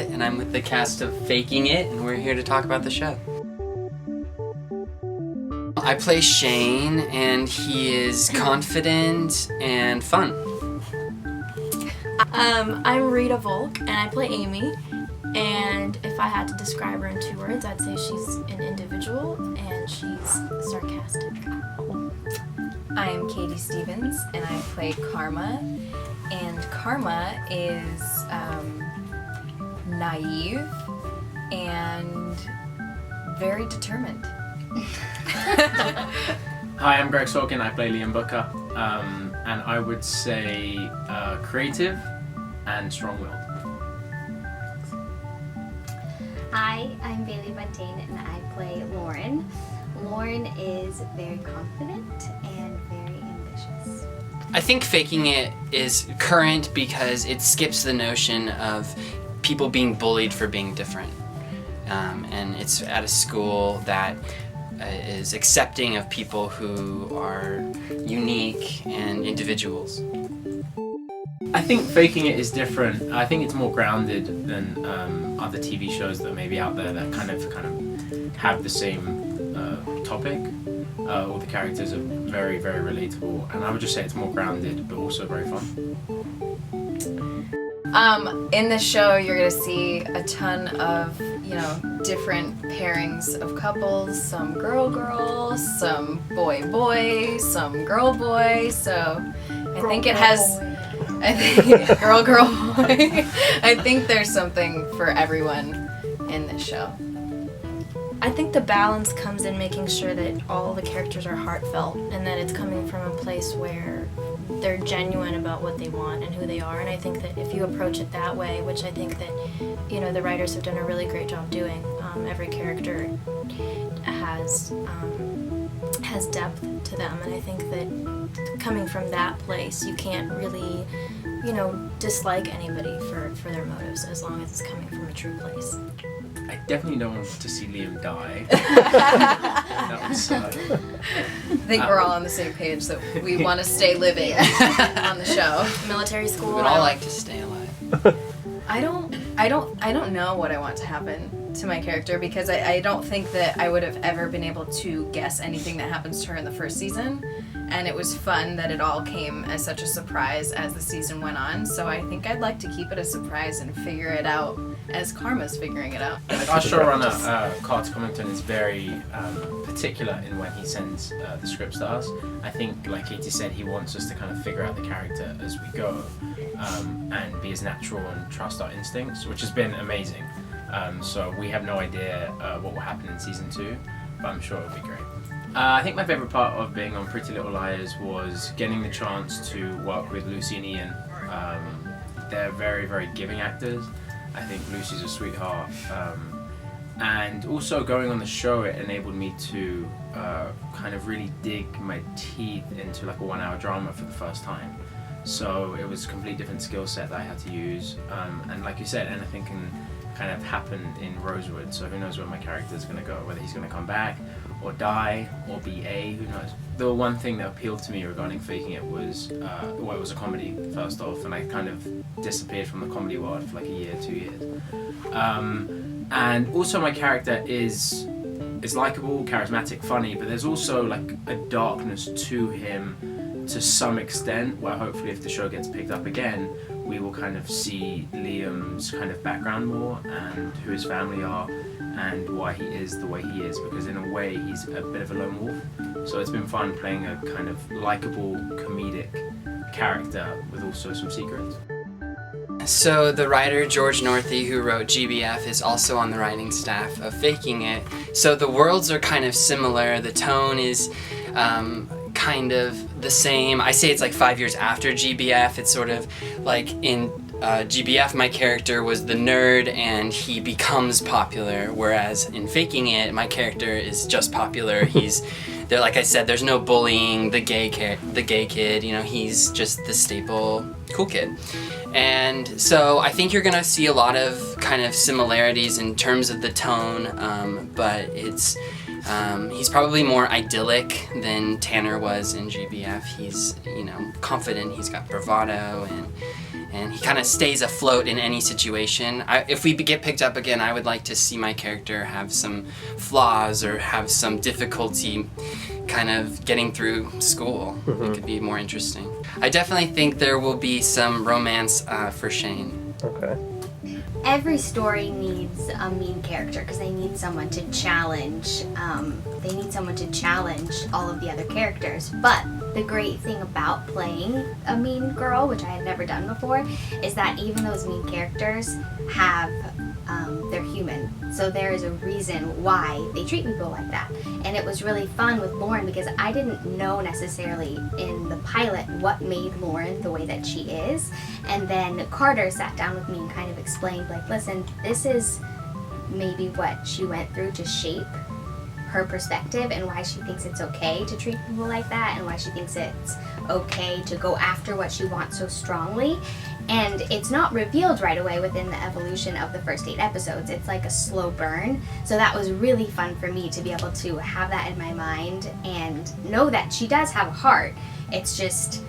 Charlotte, and I'm with the cast of Faking It, and we're here to talk about the show. I play Shane, and he is confident and fun. I'm Rita Volk, and I play Amy, and if I had to describe her in 2 words, I'd say she's an individual, and she's sarcastic. I'm Katie Stevens, and I play Karma, and Karma is naive and very determined. Hi, I'm Greg Sorkin. I play Liam Booker, and I would say creative and strong-willed. Hi, I'm Bailey Buntain and I play Lauren. Lauren is very confident and very ambitious. I think Faking It is current because it skips the notion of people being bullied for being different. And it's at a school that is accepting of people who are unique and individuals. I think Faking It is different. I think it's more grounded than other TV shows that may be out there that kind of have the same topic. All the characters are very, very relatable, and I would just say it's more grounded, but also very fun. In this show, you're gonna see a ton of, different pairings of couples. Some girl-girl, some boy-boy, some girl-boy. So I think it has. I think girl, boy. I think there's something for everyone in this show. I think the balance comes in making sure that all the characters are heartfelt and that it's coming from a place where they're genuine about what they want and who they are. And I think that if you approach it that way, which I think that, the writers have done a really great job doing, every character has depth to them. And I think that coming from that place, you can't really, dislike anybody for their motives as long as it's coming from a true place. I definitely don't want to see Liam die. That would suck. I think we're all on the same page that we want to stay living on the show. Military school. We'd all like to stay alive. I don't know what I want to happen to my character because I don't think that I would have ever been able to guess anything that happens to her in the first season. And it was fun that it all came as such a surprise as the season went on. So I think I'd like to keep it a surprise and figure it out as Karma's figuring it out. Our showrunner, Carter Commenton, is very particular in when he sends the scripts to us. I think, like Katie said, he wants us to kind of figure out the character as we go and be as natural and trust our instincts, which has been amazing. So we have no idea what will happen in season 2, but I'm sure it'll be great. I think my favourite part of being on Pretty Little Liars was getting the chance to work with Lucy and Ian. They're very, very giving actors. I think Lucy's a sweetheart. And also going on the show, it enabled me to kind of really dig my teeth into like a 1-hour drama for the first time. So it was a completely different skill set that I had to use. And like you said, anything can kind of happen in Rosewood, so who knows where my character is going to go, whether he's going to come back or die or be who knows. The one thing that appealed to me regarding Faking It was, it was a comedy first off, and I kind of disappeared from the comedy world for like a year, 2 years. And also my character is likable, charismatic, funny, but there's also like a darkness to him to some extent, where hopefully if the show gets picked up again, we will kind of see Liam's kind of background more and who his family are and why he is the way he is, because in a way he's a bit of a lone wolf. So it's been fun playing a kind of likable comedic character with also some secrets. So the writer George Northey, who wrote GBF, is also on the writing staff of Faking It. So the worlds are kind of similar. The tone is kind of the same. I say it's like 5 years after GBF. It's sort of like in GBF, my character was the nerd and he becomes popular, whereas in Faking It, my character is just popular. There, like I said, there's no bullying the gay kid. He's just the staple cool kid. And so I think you're gonna see a lot of kind of similarities in terms of the tone, but he's probably more idyllic than Tanner was in GBF. He's confident, he's got bravado, and he kind of stays afloat in any situation. If we get picked up again, I would like to see my character have some flaws or have some difficulty kind of getting through school. It could be more interesting. I definitely think there will be some romance for Shane. Okay. Every story needs a mean character because they need someone to challenge. They need someone to challenge all of the other characters. But the great thing about playing a mean girl, which I had never done before, is that even those mean characters have they're human. So there is a reason why they treat people like that. And it was really fun with Lauren because I didn't know necessarily in the pilot what made Lauren the way that she is. And then Carter sat down with me and kind of explained, like, listen, this is maybe what she went through to shape her perspective and why she thinks it's okay to treat people like that and why she thinks it's okay to go after what she wants so strongly. And it's not revealed right away within the evolution of the first 8 episodes. It's like a slow burn. So that was really fun for me to be able to have that in my mind and know that she does have a heart. It's just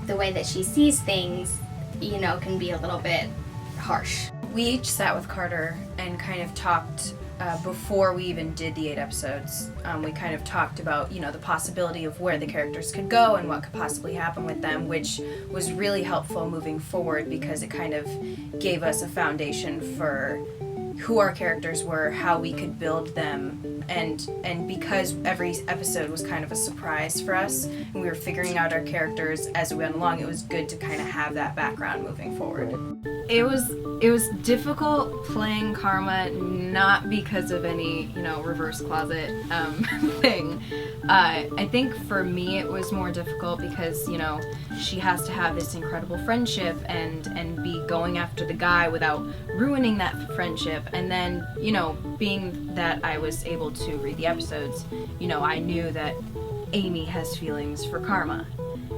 the way that she sees things, you know, can be a little bit harsh. We each sat with Carter and kind of talked before we even did the 8 episodes. We kind of talked about, you know, the possibility of where the characters could go and what could possibly happen with them, which was really helpful moving forward because it kind of gave us a foundation for who our characters were, how we could build them, and because every episode was kind of a surprise for us and we were figuring out our characters as we went along, it was good to kind of have that background moving forward. It was difficult playing Karma, not because of any, you know, reverse closet thing. I think for me it was more difficult because, you know, she has to have this incredible friendship and be going after the guy without ruining that friendship. And then, you know, being that I was able to read the episodes, you know, I knew that Amy has feelings for Karma.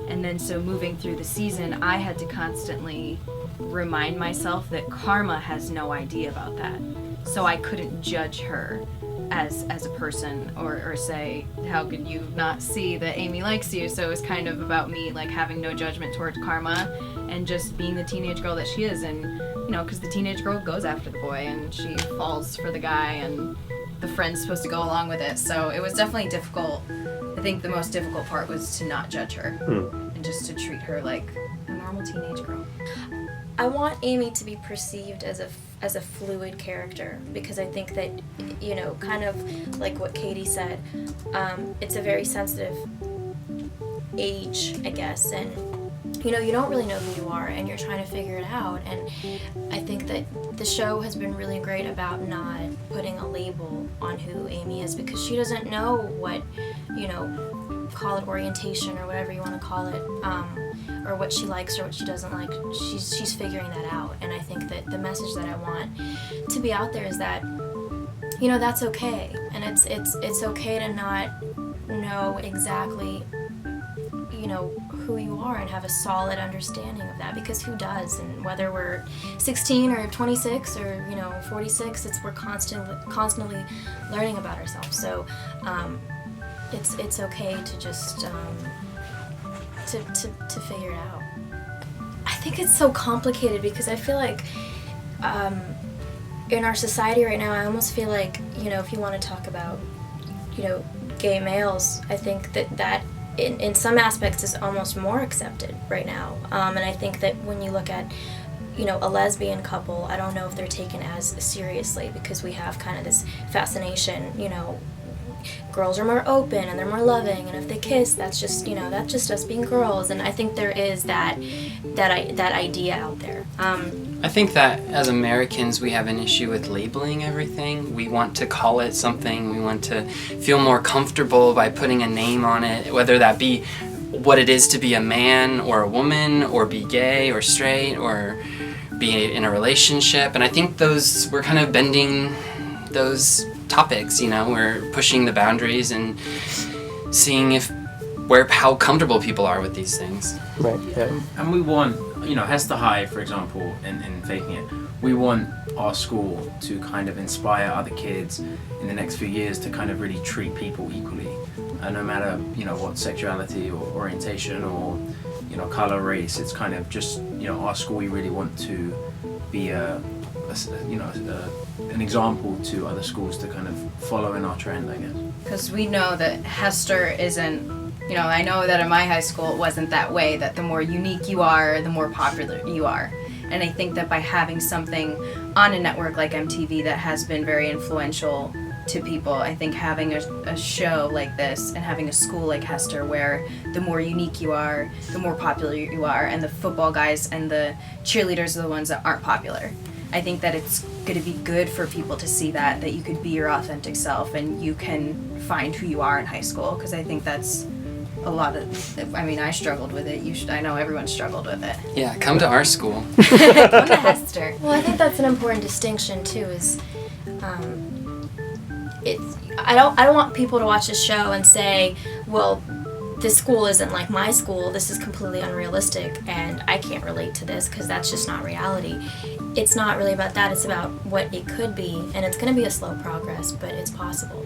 And then so moving through the season, I had to constantly remind myself that Karma has no idea about that. So I couldn't judge her as a person or say, how could you not see that Amy likes you? So it was kind of about me like having no judgment towards Karma and just being the teenage girl that she is. And, you know, because the teenage girl goes after the boy and she falls for the guy and the friend's supposed to go along with it. So it was definitely difficult. I think the most difficult part was to not judge her and just to treat her like a normal teenage girl. I want Amy to be perceived as a fluid character because I think that, you know, kind of like what Katie said, it's a very sensitive age, I guess, and you know, you don't really know who you are and you're trying to figure it out. And I think that the show has been really great about not putting a label on who Amy is because she doesn't know what, you know, call it orientation or whatever you want to call it, or what she likes or what she doesn't like. She's figuring that out. And I think that the message that I want to be out there is that, you know, that's okay. And it's okay to not know exactly, you know, who you are and have a solid understanding of that, because who does? And whether we're 16 or 26 or, you know, 46, we're constantly learning about ourselves. So it's okay to just to figure it out. I think it's so complicated because I feel like in our society right now, I almost feel like, you know, if you want to talk about, you know, gay males, I think that in some aspects is almost more accepted right now. And I think that when you look at, you know, a lesbian couple, I don't know if they're taken as seriously because we have kind of this fascination, you know, girls are more open and they're more loving, and if they kiss, that's just, you know, that's just us being girls. And I think there is that idea out there. I think that as Americans, we have an issue with labeling everything. We want to call it something. We want to feel more comfortable by putting a name on it, whether that be what it is to be a man or a woman, or be gay or straight, or be in a relationship. And I think we're kind of bending those topics, you know, we're pushing the boundaries and seeing how comfortable people are with these things. Right, yeah. And we want, you know, Hester High, for example, in Faking It, we want our school to kind of inspire other kids in the next few years to kind of really treat people equally, no matter, you know, what sexuality or orientation or color, race. It's kind of just our school. We really want to be an example to other schools to kind of follow in our trend, I guess. Because we know that Hester isn't. I know that in my high school it wasn't that way. That the more unique you are, the more popular you are. And I think that by having something on a network like MTV that has been very influential to people, I think having a show like this and having a school like Hester where the more unique you are, the more popular you are, and the football guys and the cheerleaders are the ones that aren't popular. I think that it's going to be good for people to see that you could be your authentic self and you can find who you are in high school, because I think that's a lot of, I struggled with it. I know everyone struggled with it. Yeah, come to our school. Come to Hester. Well, I think that's an important distinction too. Is I don't want people to watch this show and say, well, this school isn't like my school. This is completely unrealistic, and I can't relate to this because that's just not reality. It's not really about that. It's about what it could be, and it's going to be a slow progress, but it's possible.